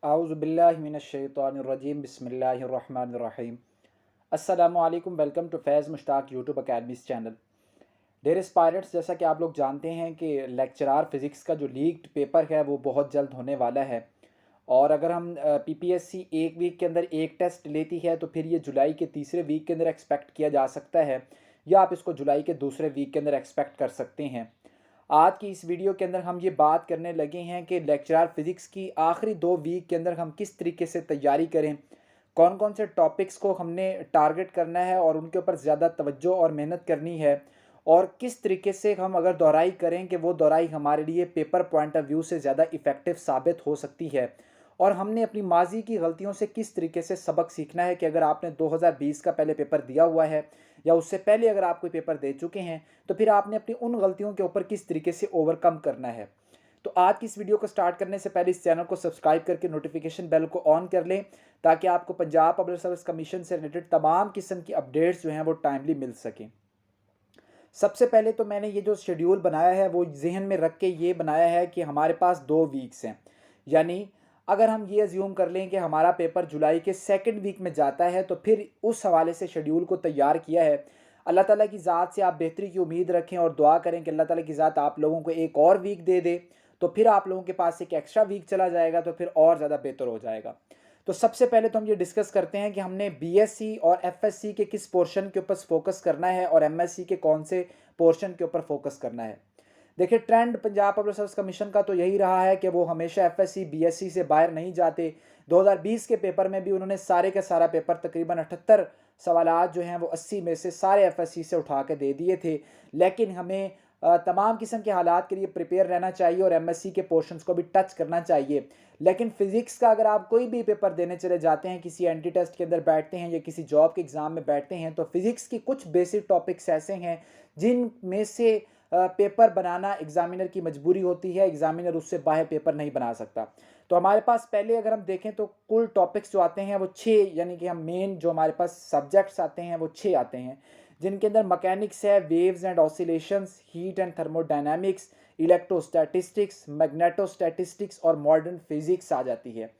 आउज़ुबिल्लाहिमिनश्शैतानिर्रजीम बिस्मिल्लाहिर्रहमानिर्रहीम। अस्सलामु अलैकुम, welcome to Faiz Mushtaq YouTube academy's channel. Dear aspirants, जैसा कि आप लोग जानते हैं कि लेक्चरार फ़िज़िक्स का जो लीक्ड पेपर है वो बहुत जल्द होने वाला है। और अगर हम पीपीएससी एक वीक के अंदर एक टेस्ट लेती है तो फिर ये जुलाई के तीसरे वीक के अंदर एक्सपेक्ट किया जा सकता है, या आप इसको जुलाई के दूसरे वीक के अंदर एक्सपेक्ट कर सकते हैं। आज की इस वीडियो के अंदर हम ये बात करने लगे हैं कि लेक्चरार फिज़िक्स की आखिरी 2 वीक के अंदर हम किस तरीके से तैयारी करें, कौन कौन से टॉपिक्स को हमने टारगेट करना है और उनके ऊपर ज़्यादा तवज्जो और मेहनत करनी है, और किस तरीके से हम अगर दोहराई करें कि वो दोहराई हमारे लिए पेपर पॉइंट ऑफ व्यू से ज़्यादा इफ़ेक्टिव साबित हो सकती है। और हमने अपनी माजी की गलतियों से किस तरीके से सबक सीखना है कि अगर आपने 2020 का पहले पेपर दिया हुआ है या उससे पहले अगर आप कोई पेपर दे चुके हैं तो फिर आपने अपनी उन गलतियों के ऊपर किस तरीके से ओवरकम करना है। तो आज की इस वीडियो को स्टार्ट करने से पहले इस चैनल को सब्सक्राइब करके नोटिफिकेशन बेल को ऑन कर लें, ताकि आपको पंजाब पब्लिक सर्विस कमीशन से रिलेटेड तमाम किस्म की अपडेट्स जो हैं वो टाइमली मिल सकें। सबसे पहले तो मैंने ये जो शेड्यूल बनाया है वो जहन में रख के ये बनाया है कि हमारे पास 2 वीक्स हैं। यानी अगर हम ये अज्यूम कर लें कि हमारा पेपर जुलाई के सेकंड वीक में जाता है तो फिर उस हवाले से शेड्यूल को तैयार किया है। अल्लाह ताला की ज़ात से आप बेहतरी की उम्मीद रखें और दुआ करें कि अल्लाह ताला की ज़ात आप लोगों को एक और वीक दे दे, तो फिर आप लोगों के पास एक एक्स्ट्रा वीक चला जाएगा तो फिर और ज़्यादा बेहतर हो जाएगा। तो सबसे पहले तो हम ये डिस्कस करते हैं कि हमने बीएससी और एफएससी के किस पोर्शन के ऊपर फोकस करना है और एमएससी के कौन से पोर्शन के ऊपर फोकस करना है। देखिए, trend Punjab public service commission का तो यही रहा है कि वो हमेशा एफएससी बीएससी से बाहर नहीं जाते। 2020 के पेपर में भी उन्होंने सारे का सारा पेपर तकरीबन 78 सवालात जो हैं वो 80 में से सारे एफएससी से उठा के दे दिए थे। लेकिन हमें तमाम किस्म के हालात के लिए प्रिपेयर रहना चाहिए और एमएससी के पोर्शंस को भी टच करना चाहिए। लेकिन फिजिक्स का अगर आप कोई भी पेपर देने चले जाते हैं, किसी एंटी टेस्ट के अंदर बैठते हैं या किसी जॉब के एग्जाम में बैठते हैं, तो फिजिक्स की कुछ बेसिक टॉपिक्स ऐसे हैं जिन में से पेपर बनाना एग्जामिनर की मजबूरी होती है। एग्जामिनर उससे बाहर पेपर नहीं बना सकता। तो हमारे पास पहले अगर हम देखें तो कुल टॉपिक्स जो आते हैं वो 6, यानी कि हम मेन जो हमारे पास सब्जेक्ट्स आते हैं वो 6 आते हैं, जिनके अंदर मैकेनिक्स है, waves and oscillations, heat and thermodynamics, electrostatistics, magnetostatistics और मॉडर्न फिजिक्स आ जाती है।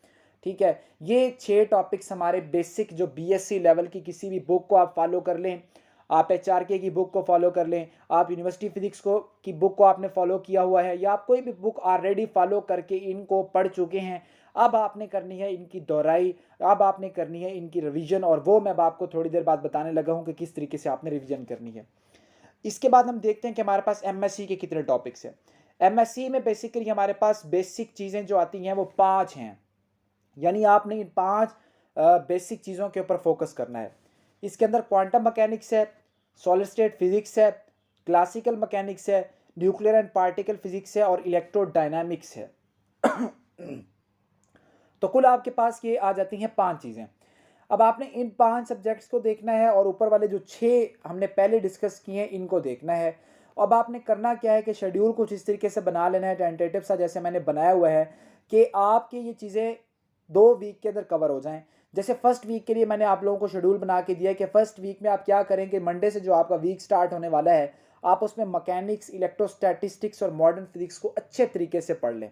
ठीक है, ये 6 टॉपिक्स हमारे बेसिक जो बीएससी लेवल की किसी भी बुक को आप फॉलो कर लें, आप एचआरके की बुक को फॉलो कर लें, आप यूनिवर्सिटी फिजिक्स को की बुक को आपने फॉलो किया हुआ है, या आप कोई भी बुक ऑलरेडी फॉलो करके इनको पढ़ चुके हैं, अब आपने करनी है इनकी दोहराई, अब आपने करनी है इनकी रिवीजन, और वो मैं अब आपको थोड़ी देर बाद बताने लगा हूँ कि किस तरीके से आपने रिवीजन करनी है। इसके बाद हम देखते हैं कि हमारे पास एमएससी के कितने टॉपिक्स हैं। एमएससी में बेसिकली हमारे पास बेसिक चीज़ें जो आती हैं वो 5 हैं। यानी आपने इन 5 बेसिक चीज़ों के ऊपर फोकस करना है। इसके अंदर क्वांटम मैकेनिक्स है, सॉलिड स्टेट फिजिक्स है, क्लासिकल मैकेनिक्स है, न्यूक्लियर एंड पार्टिकल फिजिक्स है और इलेक्ट्रोडायनामिक्स है। तो कुल आपके पास ये आ जाती हैं 5 चीज़ें। अब आपने इन 5 सब्जेक्ट्स को देखना है और ऊपर वाले जो 6 हमने पहले डिस्कस किए हैं इनको देखना है। अब आपने करना क्या है कि शेड्यूल कुछ इस तरीके से बना लेना है, टेंटेटिव सा जैसे मैंने बनाया हुआ है, कि आपकी ये चीज़ें 2 वीक के अंदर कवर हो जाएं। जैसे फर्स्ट वीक के लिए मैंने आप लोगों को शेड्यूल बना के दिया है कि फर्स्ट वीक में आप क्या करें कि मंडे से जो आपका वीक स्टार्ट होने वाला है, आप उसमें मैकेनिक्स, इलेक्ट्रोस्टैटिस्टिक्स और मॉडर्न फिजिक्स को अच्छे तरीके से पढ़ लें।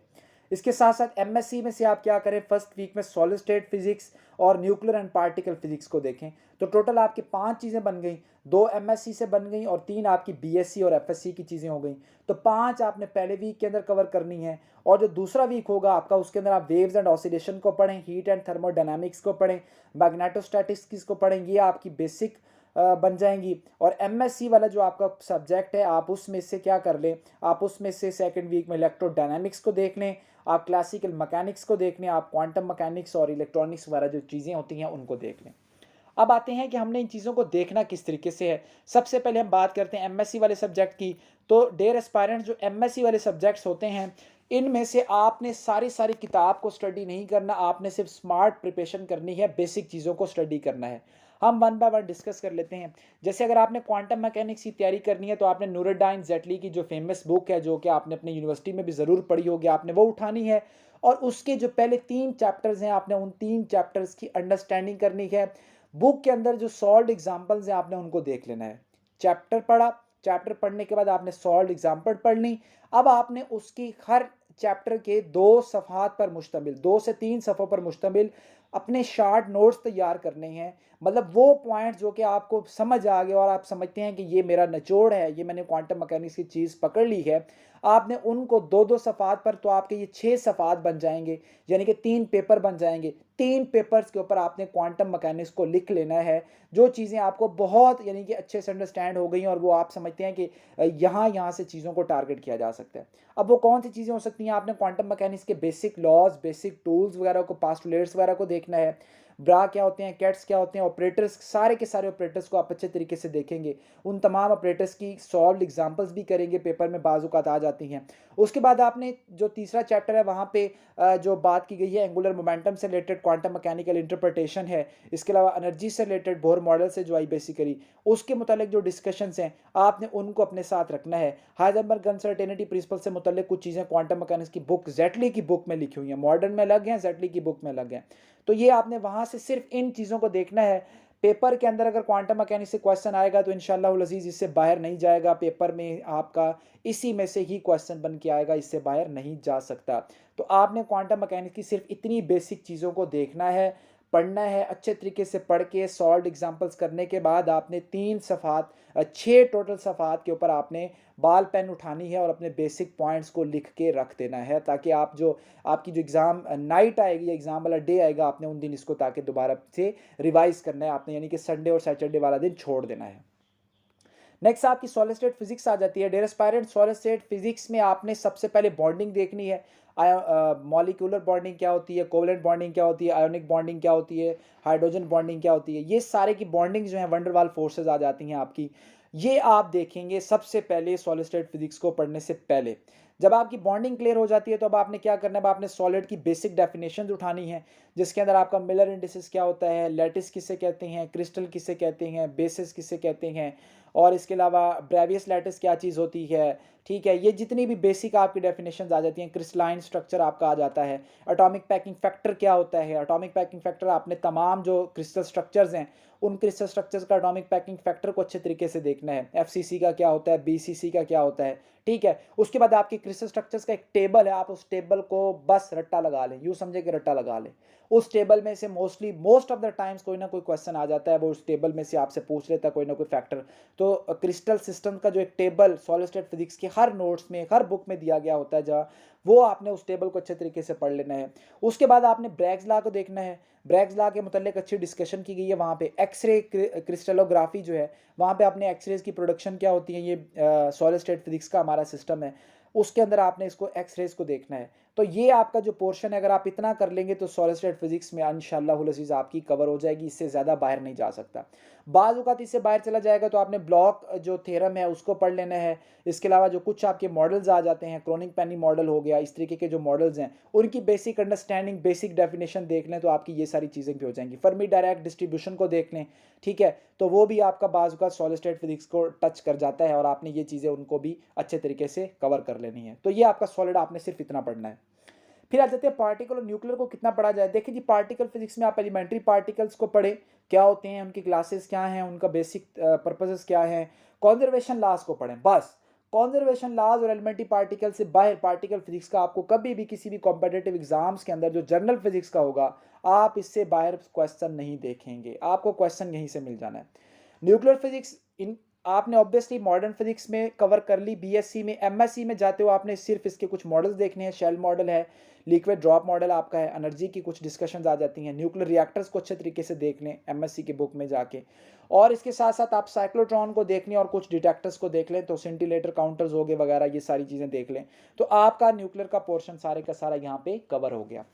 इसके साथ साथ एमएससी में से आप क्या करें, फर्स्ट वीक में सॉलिड स्टेट फिजिक्स और न्यूक्लियर एंड पार्टिकल फिजिक्स को देखें। तो टोटल आपकी 5 चीज़ें बन गई, 2 एमएससी से बन गई और 3 आपकी बीएससी और एफएससी की चीज़ें हो गई। तो 5 आपने पहले वीक के अंदर कवर करनी है, और जो दूसरा वीक होगा आपका उसके अंदर आप वेव्स एंड ऑसिलेशन को पढ़ें, हीट एंड थर्मोडायनामिक्स को पढ़ें, मैग्नेटोस्टैटिक्स को पढ़ें। ये आपकी बेसिक बन जाएंगी। और एमएससी वाला जो आपका सब्जेक्ट है आप उसमें से क्या कर लें, आप उसमें से सेकंड वीक में इलेक्ट्रोडायनामिक्स को देख लें, आप क्लासिकल मैकेनिक्स को देख लें, आप क्वांटम मैकेनिक्स और इलेक्ट्रॉनिक्स वगैरह जो चीज़ें होती हैं उनको देख लें। अब आते हैं कि हमने इन चीज़ों को देखना किस तरीके से है। सबसे पहले हम बात करते हैं एमएससी वाले सब्जेक्ट की। तो डियर एस्पायरेंट्स, जो एमएससी वाले सब्जेक्ट्स होते हैं इनमें से आपने सारी सारी किताब को स्टडी नहीं करना, आपने सिर्फ स्मार्ट प्रिपरेशन करनी है, बेसिक चीज़ों को स्टडी करना है। हम वन बाय वन डिस्कस कर लेते हैं। जैसे अगर आपने क्वांटम मैकेनिक्स की तैयारी करनी है तो आपने नूरुद्दीन जेटली की जो फेमस बुक है, जो कि आपने अपने यूनिवर्सिटी में भी ज़रूर पढ़ी होगी, आपने वो उठानी है। और उसके जो पहले 3 चैप्टर्स हैं आपने उन 3 चैप्टर्स की अंडरस्टैंडिंग करनी है। बुक के अंदर जो सॉल्व्ड एग्जाम्पल्स हैं आपने उनको देख लेना है। चैप्टर पढ़ा, चैप्टर पढ़ने के बाद आपने सॉल्व्ड एग्जाम्पल पढ़ ली। अब आपने उसकी हर चैप्टर के 2 सफ़हात पर मुश्तमिल, 2 से 3 सफ़ों पर मुश्तमिल अपने शॉर्ट नोट्स तैयार करने हैं। मतलब वो पॉइंट्स जो कि आपको समझ आ गए और आप समझते हैं कि ये मेरा निचोड़ है, ये मैंने क्वांटम मैकेनिक्स की चीज़ पकड़ ली है, आपने उनको 2-2 सफ़हात पर, तो आपके ये 6 सफ़हात बन जाएँगे, यानी कि 3 पेपर बन जाएँगे। 3 पेपर्स के ऊपर आपने क्वांटम मैकेनिक्स को लिख लेना है। जो चीज़ें आपको बहुत यानी कि अच्छे से अंडरस्टैंड हो गई हैं और वो आप समझते हैं कि यहाँ से चीज़ों को टारगेट किया जा सकता है। अब वो कौन सी चीज़ें हो सकती हैं? आपने क्वांटम मैकेनिक्स के बेसिक लॉज़, बेसिक टूल्स वगैरह को, पास्टुलेट्स वगैरह को देखना है। ब्रा क्या होते हैं, कैट्स क्या होते हैं, ऑपरेटर्स, सारे के सारे ऑपरेटर्स को आप अच्छे तरीके से देखेंगे। उन तमाम ऑपरेटर्स की सॉल्व्ड एग्जांपल्स भी करेंगे, पेपर में बाज़ औक़ात आ जाती हैं। उसके बाद आपने जो तीसरा चैप्टर है वहाँ पे जो बात की गई है एंगुलर मोमेंटम से रिलेटेड क्वांटम मैकेनिकल इंटरप्रिटेशन है। इसके अलावा एनर्जी से रिलेटेड बोर मॉडल से जो आई बेसिकली, उसके मुतालिक जो डिस्कशंस हैं आपने उनको अपने साथ रखना है। हाइजेनबर्ग अनसर्टेनिटी प्रिंसिपल से मुतालिक कुछ चीज़ें क्वांटम मैकेनिक्स की बुक, जेटली की बुक में लिखी हुई हैं, मॉडर्न में अलग हैं, जेटली की बुक में अलग हैं। तो ये आपने वहाँ से सिर्फ इन चीज़ों को देखना है। पेपर के अंदर अगर क्वांटम मैकेनिक्स से क्वेश्चन आएगा तो इंशाअल्लाह अज़ीज़ इससे बाहर नहीं जाएगा। पेपर में आपका इसी में से ही क्वेश्चन बन के आएगा, इससे बाहर नहीं जा सकता। तो आपने क्वांटम मैकेनिक्स की सिर्फ इतनी बेसिक चीज़ों को देखना है, पढ़ना है, अच्छे तरीके से पढ़ के सॉल्व्ड एग्जांपल्स करने के बाद आपने 3 सफ़हात 6 टोटल सफ़हात के ऊपर आपने बाल पेन उठानी है और अपने बेसिक पॉइंट्स को लिख के रख देना है, ताकि आप जो आपकी जो एग्ज़ाम नाइट आएगी, एग्ज़ाम वाला डे आएगा, आपने उन दिन इसको ताकि दोबारा से रिवाइज़ करना है आपने, यानी कि संडे और सैटरडे वाला दिन छोड़ देना है। नेक्स्ट आपकी सॉलिड स्टेट फिजिक्स आ जाती है। Dear aspirant, solid state physics में आपने सबसे पहले बॉन्डिंग देखनी है। मॉलिक्यूलर बॉन्डिंग क्या होती है, कोवलेंट बॉन्डिंग क्या होती है, आयोनिक बॉन्डिंग क्या होती है, हाइड्रोजन बॉन्डिंग क्या होती है, ये सारे की बॉन्डिंग जो है वंडरवाल फोर्सेज आ जाती हैं आपकी। ये आप देखेंगे सबसे पहले सॉलिड स्टेट फिजिक्स को पढ़ने से पहले। जब आपकी बॉन्डिंग क्लियर हो जाती है तो अब आपने क्या करना है, अब आपने सॉलिड की बेसिक डेफिनेशन उठानी है, जिसके अंदर आपका मिलर इंडिसेस क्या होता है, लैटिस किसे कहते हैं, क्रिस्टल किसे कहते हैं, बेसिस किसे कहते हैं, और इसके अलावा ब्रेवियस लैटिस क्या चीज़ होती है। ठीक है, ये जितनी भी बेसिक आपकी डेफिनेशंस आ जाती हैं, क्रिस्टलाइन स्ट्रक्चर आपका आ जाता है, एटॉमिक पैकिंग फैक्टर क्या होता है, एटॉमिक पैकिंग फैक्टर आपने तमाम जो क्रिस्टल स्ट्रक्चर्स हैं उन क्रिस्टल स्ट्रक्चर्स का एटॉमिक पैकिंग फैक्टर को अच्छे तरीके से देखना है। एफसीसी का क्या होता है, बीसीसी का क्या होता है। ठीक है, उसके बाद आपके क्रिस्टल स्ट्रक्चर्स का एक टेबल है, आप उस टेबल को बस रट्टा लगा लें, यूँ समझे कि रट्टा लगा लें। उस टेबल में से मोस्ट ऑफ द टाइम्स कोई ना कोई क्वेश्चन आ जाता है, वो उस टेबल में से आपसे पूछ लेता है कोई ना कोई फैक्टर। तो क्रिस्टल सिस्टम का जो एक टेबल सॉलिड स्टेट फिजिक्स के हर नोट्स में, हर बुक में दिया गया होता है, जहाँ वो आपने उस टेबल को अच्छे तरीके से पढ़ लेना है। उसके बाद आपने ब्रैग्स लॉ को देखना है। ब्रैग्स लॉ के मुतालिक अच्छी डिस्कशन की गई है वहाँ पे। एक्सरे क्रिस्टलोग्राफी जो है, वहाँ पे आपने एक्सरेज की प्रोडक्शन क्या होती है, ये सॉलिड स्टेट फिजिक्स का हमारा सिस्टम है, उसके अंदर आपने इसको एक्सरेज को देखना है। तो ये आपका जो पोर्शन है, अगर आप इतना कर लेंगे तो सॉलिड स्टेट फिजिक्स में इंशाअल्लाह अज़ीज़ आपकी कवर हो जाएगी, इससे ज़्यादा बाहर नहीं जा सकता। बाज़ औक़ात इससे बाहर चला जाएगा तो आपने ब्लॉक जो थ्योरम है उसको पढ़ लेना है। इसके अलावा जो कुछ आपके मॉडल्स आ जाते हैं, क्रोनिग पेनी मॉडल हो गया, इस तरीके के जो मॉडल्स हैं उनकी बेसिक अंडरस्टैंडिंग, बेसिक डेफिनेशन देख लें तो आपकी ये सारी चीज़ें भी हो जाएंगी। फर्मी डायरेक्ट डिस्ट्रीब्यूशन को देख लें, ठीक है, तो वो भी आपका बाज़ औक़ात सॉलिड स्टेट फिजिक्स को टच कर जाता है और आपने ये चीज़ें उनको भी अच्छे तरीके से कवर कर लेनी है। तो ये आपका सॉलिड, आपने सिर्फ इतना पढ़ना है। फिर आ जाते हैं पार्टिकल और न्यूक्लियर को कितना पढ़ा जाए। देखिए जी, पार्टिकल फिजिक्स में आप एलिमेंट्री पार्टिकल्स को पढ़े, क्या होते हैं, उनकी क्लासेस क्या हैं, उनका बेसिक पर्पसेस क्या हैं। कॉन्जर्वेशन लॉज को पढ़ें बस। कॉन्जर्वेशन लॉज और एलिमेंट्री पार्टिकल से बाहर पार्टिकल फिजिक्स का आपको कभी भी किसी भी कॉम्पिटिटिव एग्जाम्स के अंदर जो जनरल फिजिक्स का होगा, आप इससे बाहर क्वेश्चन नहीं देखेंगे, आपको क्वेश्चन यहीं से मिल जाना है। न्यूक्लियर फिजिक्स इन आपने ऑब्वियसली मॉडर्न फिजिक्स में कवर कर ली, बीएससी में, एमएससी में जाते हो आपने सिर्फ इसके कुछ मॉडल्स देखने हैं। शेल मॉडल है, लिक्विड ड्रॉप मॉडल आपका है, एनर्जी की कुछ डिस्कशंस आ जाती हैं। न्यूक्लियर रिएक्टर्स को अच्छे तरीके से देख लें एमएससी की बुक में जाके, और इसके साथ साथ आप साइक्लोट्रॉन को देख लें और कुछ डिटेक्टर्स को देख लें, तो सेंटीलेटर काउंटर्स हो गए वगैरह, ये सारी चीज़ें देख लें, तो आपका न्यूक्लियर का पोर्शन सारे का सारा यहाँ पे कवर हो गया।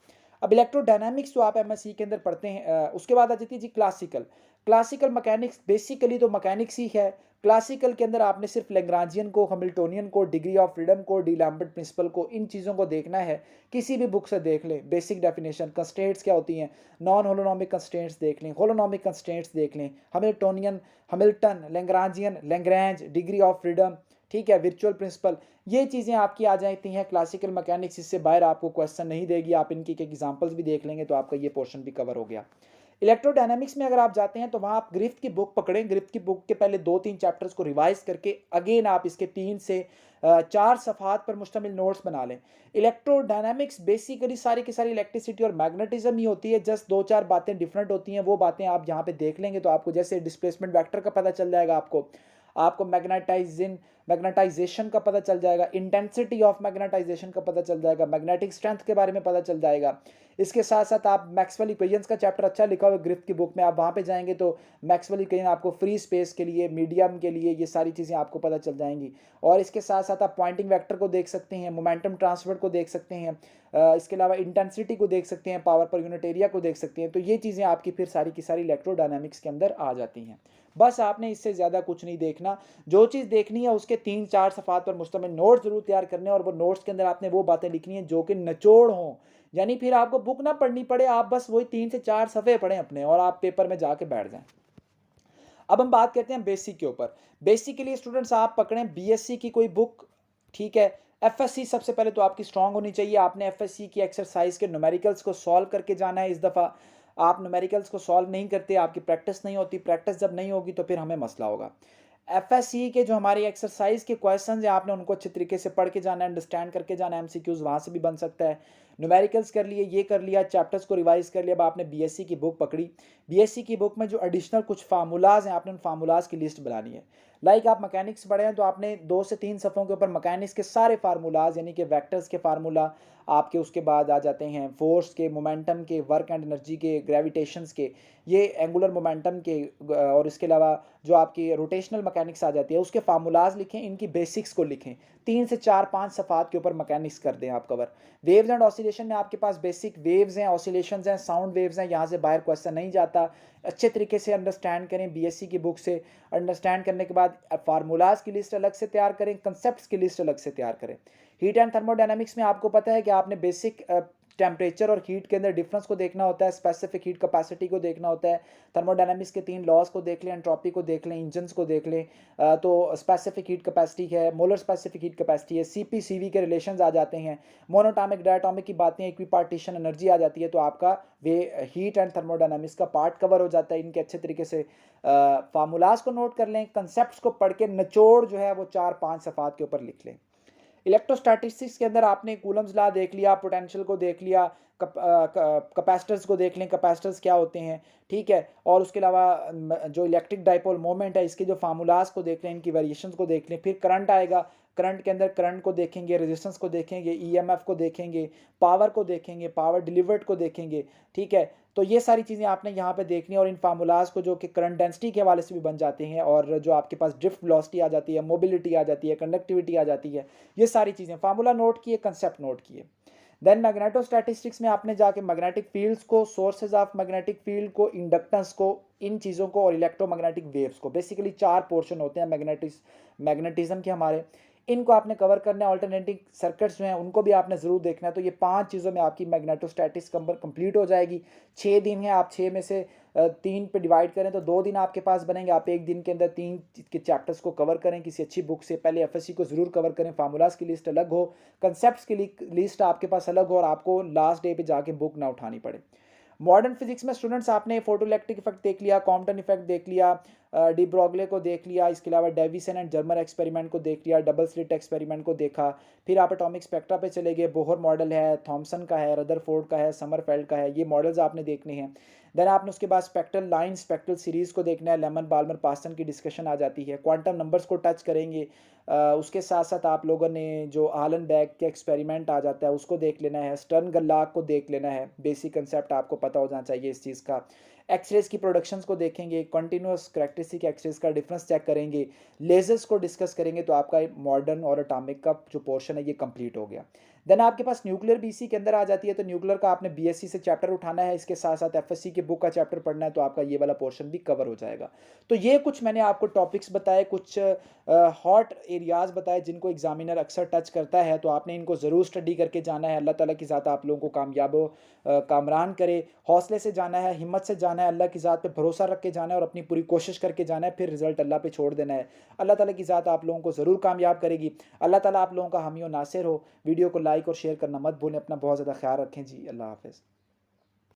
अब इलेक्ट्रोडायनामिक्स जो आप एमएससी के अंदर पढ़ते हैं, उसके बाद आ जाती है जी क्लासिकल। क्लासिकल मैकेनिक्स बेसिकली तो मैकेनिक्स ही है। क्लासिकल के अंदर आपने सिर्फ लैग्रांजियन को, हैमिल्टोनियन को, डिग्री ऑफ फ्रीडम को, डी लैम्बर्ट प्रिंसिपल को, इन चीज़ों को देखना है। किसी भी बुक से देख लें, बेसिक डेफिनेशन, कंस्ट्रेंट्स क्या होती हैं, नॉन होलोनॉमिक कंस्ट्रेंट्स देख लें, होलोनॉमिक कंस्ट्रेंट्स देख लें, Hamiltonian, Hamilton, Lagrangian, Lagrange, degree of freedom, ठीक है, वर्चुअल प्रिंसिपल, ये चीज़ें आपकी आ जाती हैं क्लासिकल मैकेनिक्स। इससे बाहर आपको क्वेश्चन नहीं देगी, आप इनकी एक एग्जांपल्स भी देख लेंगे तो आपका ये पोर्शन भी कवर हो गया। इलेक्ट्रोडायनामिक्स में अगर आप जाते हैं तो वहाँ आप ग्रिफ्थ की बुक पकड़ें, ग्रिफ्थ की बुक के पहले 2-3 चैप्टर्स को रिवाइज करके अगेन आप इसके 3 से 4 सफ़हात पर मुश्तमिल नोट्स बना लें। इलेक्ट्रोडायनामिक्स बेसिकली सारी की सारी इलेक्ट्रिसिटी और मैग्नेटिज्म ही होती है, जस्ट 2-4 बातें डिफरेंट होती हैं, वो बातें आप यहाँ पे देख लेंगे तो आपको जैसे डिस्प्लेसमेंट वेक्टर का पता चल जाएगा, आपको मैग्नेटाइजेशन का पता चल जाएगा, इंटेंसिटी ऑफ मैग्नेटाइजेशन का पता चल जाएगा, मैग्नेटिक स्ट्रेंथ के बारे में पता चल जाएगा। इसके साथ साथ आप मैक्सवेल इक्वेशंस का चैप्टर अच्छा लिखा हुआ है ग्रिफ्थ की बुक में, आप वहाँ पे जाएंगे तो मैक्सवेल इक्वेशन आपको फ्री स्पेस के लिए, मीडियम के लिए, ये सारी चीज़ें आपको पता चल जाएंगी। और इसके साथ साथ आप पॉइंटिंग वेक्टर को देख सकते हैं, मोमेंटम ट्रांसफर को देख सकते हैं, इसके अलावा इंटेंसिटी को देख सकते हैं, पावर पर यूनिट एरिया को देख सकते हैं। तो ये चीज़ें आपकी फिर सारी की सारी इलेक्ट्रोडायनामिक्स के अंदर आ जाती हैं। बस आपने इससे ज़्यादा कुछ नहीं देखना, जो चीज़ देखनी है उसके 3-4 सफ़ात पर मुश्तमिल नोट्स ज़रूर तैयार करने हैं और वो नोट्स के अंदर आपने वो बातें लिखनी है जो कि निचोड़ हों, यानी फिर आपको बुक ना पढ़नी पड़े, आप बस वही 3 से 4 सफ़े पढ़ें अपने और आप पेपर में जाके बैठ जाएं। अब हम बात करते हैं बेसिक के ऊपर। बेसिक के लिए स्टूडेंट्स आप पकड़ें बीएससी की कोई बुक, ठीक है। एफएससी सबसे पहले तो आपकी स्ट्रांग होनी चाहिए, आपने एफएससी की एक्सरसाइज के न्यूमेरिकल्स को सॉल्व करके जाना है। इस दफ़ा आप न्यूमेरिकल्स को सॉल्व नहीं करते, आपकी प्रैक्टिस नहीं होती, प्रैक्टिस जब नहीं होगी तो फिर हमें मसला होगा। एफएससी के जो हमारी एक्सरसाइज के क्वेश्चन हैं आपने उनको अच्छे तरीके से पढ़ के जाना है, अंडरस्टैंड करके जाना है, एमसीक्यूज वहाँ से भी बन सकता है। न्यूमेरिकल्स कर लिए, ये कर लिया, चैप्टर्स को रिवाइज कर लिया। अब आपने बीएससी की बुक पकड़ी, बीएससी की बुक में जो एडिशनल कुछ फार्मूलाज हैं आपने उन फार्मूलाज की लिस्ट बनानी है। लाइक आप मैकेनिक्स पढ़े हैं तो आपने 2 से 3 सफ़ों के ऊपर मैकेनिक्स के सारे फार्मूलाज यानी कि वेक्टर्स के फार्मूला आपके, उसके बाद आ जाते हैं फोर्स के, मोमेंटम के, वर्क एंड एनर्जी के, ग्रेविटेशंस के, ये एंगुलर मोमेंटम के, और इसके अलावा जो आपकी रोटेशनल मैकेनिक्स आ जाती है उसके फार्मूलाज लिखें, इनकी बेसिक्स को लिखें। 3 से 4-5 सफ़ात के ऊपर मैकेनिक्स कर दें आप कवर। वेव्स एंड ऑसिलेशन में आपके पास बेसिक वेव्स हैं, ऑसिलेशंस हैं, साउंड वेव्स हैं, यहाँ से बाहर क्वेश्चन नहीं जाता। अच्छे तरीके से अंडरस्टैंड करें बीएससी की बुक से। अंडरस्टैंड करने के बाद फार्मूलाज की लिस्ट अलग से तैयार करें, कंसेप्ट्स की लिस्ट अलग से तैयार करें। हीट एंड थर्मोडायनामिक्स में आपको पता है कि आपने बेसिक टेम्परेचर और हीट के अंदर डिफरेंस को देखना होता है, स्पेसिफिक हीट कैपेसिटी को देखना होता है, थर्मोडायनामिक्स के 3 लॉज को देख लें, एंट्रोपी को देख लें, इंजन्स को देख लें। तो स्पेसिफिक हीट कैपेसिटी है, मोलर स्पेसिफिक हीट कैपेसिटी है, सीपी सीवी के रिलेशंस आ जाते हैं, मोनोटॉमिक डायटोमिक की बातें, इक्विपार्टीशन एनर्जी आ जाती है। तो आपका वे हीट एंड थर्मोडायनामिक्स का पार्ट कवर हो जाता है। इनके अच्छे तरीके से फार्मूलाज को नोट कर लें, कंसेप्ट को पढ़ के निचोड़ जो है वो 4-5 सफ़ात के ऊपर लिख लें। इलेक्ट्रोस्टैटिस्टिक्स के अंदर आपने कूलम्स लॉ देख लिया, पोटेंशियल को देख लिया, कैपेसिटर्स को देख लें, कैपेसिटर्स क्या होते हैं, ठीक है। और उसके अलावा जो इलेक्ट्रिक डाइपोल मोमेंट है इसके जो फार्मूलाज को देख लें, इनकी वेरिएशंस को देख लें। फिर करंट आएगा, करंट के अंदर करंट को देखेंगे, रेजिस्टेंस को देखेंगे, ईएमएफ को देखेंगे, पावर को देखेंगे, पावर डिलीवर्ड को देखेंगे, ठीक है। तो ये सारी चीज़ें आपने यहाँ पे देखनी है और इन फार्मूलाज को जो कि करंट डेंसिटी के हवाले से भी बन जाते हैं और जो आपके पास ड्रिफ्ट वेलोसिटी आ जाती है, मोबिलिटी आ जाती है, कंडक्टिविटी आ जाती है, ये सारी चीज़ें फार्मूला नोट किए, कंसेप्ट नोट किए। देन मैग्नेटोस्टैटिस्टिक्स में आपने जाके मैग्नेटिक फील्ड्स को, सोर्सेज ऑफ मैग्नेटिक फील्ड को, इंडक्टेंस को, इन चीज़ों को और इलेक्ट्रोमैग्नेटिक वेव्स को, बेसिकली 4 पोर्शन होते हैं मैग्नेटिज्म के हमारे, इनको आपने कवर करना है। ऑल्टरनेटिंग सर्किट्स जो हैं उनको भी आपने ज़रूर देखना है। तो ये 5 चीज़ों में आपकी मैग्नेटोस्टैटिक्स कंप्लीट हो जाएगी। 6 दिन है, आप 6 में से 3 पे डिवाइड करें तो 2 दिन आपके पास बनेंगे। आप एक दिन के अंदर 3 के चैप्टर्स को कवर करें किसी अच्छी बुक से। पहले एफएससी को ज़रूर कवर करें, फार्मूलाज की लिस्ट अलग हो, कंसेप्ट्स की लिस्ट आपके पास अलग हो और आपको लास्ट डे पे जाके बुक ना उठानी पड़े। मॉडर्न फिजिक्स में स्टूडेंट्स आपने फोटो इलेक्ट्रिक इफेक्ट देख लिया, कॉम्पटन इफेक्ट देख लिया, डी ब्रॉगले को देख लिया, इसके अलावा डेविसन एंड जर्मर एक्सपेरिमेंट को देख लिया, डबल स्लिट एक्सपेरिमेंट को देखा। फिर आप एटॉमिक स्पेक्ट्रा पे चले गए, बोहर मॉडल है, थॉमसन का है, रदरफोर्ड का है, समरफेल्ड का है, ये मॉडल्स आपने देखने हैं। देन आपने उसके बाद स्पेक्ट्रल लाइन, स्पेक्ट्रल सीरीज को देखना है, लेमन बाल्मर पास्टन की डिस्कशन आ जाती है, क्वांटम नंबर्स को टच करेंगे। उसके साथ साथ आप लोगों ने जो आलन-बैग के एक्सपेरिमेंट आ जाता है उसको देख लेना है, स्टर्न गल्लाक को देख लेना है, बेसिक कंसेप्ट आपको पता हो जाना चाहिए इस चीज़ का। एक्सरेज की प्रोडक्शंस को देखेंगे, कंटिन्यूस करैक्टरिस्टिक एक्सरेज का डिफरेंस चेक करेंगे, लेजर्स को डिस्कस करेंगे। तो आपका मॉडर्न और एटॉमिक का जो पोर्शन है ये कंप्लीट हो गया। देन आपके पास न्यूक्लियर बीसी के अंदर आ जाती है, तो न्यूक्लियर का आपने बीएससी से चैप्टर उठाना है, इसके साथ साथ एफएससी की बुक का चैप्टर पढ़ना है, तो आपका ये वाला पोर्शन भी कवर हो जाएगा। तो ये कुछ मैंने आपको टॉपिक्स बताए, कुछ हॉट एरियाज़ बताए जिनको एग्जामिनर अक्सर टच करता है, तो आपने इनको ज़रूर स्टडी करके जाना है। अल्लाह ताला की ज़ात आप लोगों को कामरान करे, हौसले से जाना है, हिम्मत से जाना है, अल्लाह की ज़ात पे भरोसा रख के जाना है और अपनी पूरी कोशिश करके जाना है, फिर रिजल्ट अल्लाह पे छोड़ देना है। अल्लाह ताला की ज़ात आप लोगों को ज़रूर कामयाब करेगी। अल्लाह ताला आप लोगों का हामी और नासिर हो। वीडियो को लाइक और शेयर करना मत भूलें। अपना बहुत ज़्यादा ख्याल रखें जी। अल्लाह हाफ़िज़।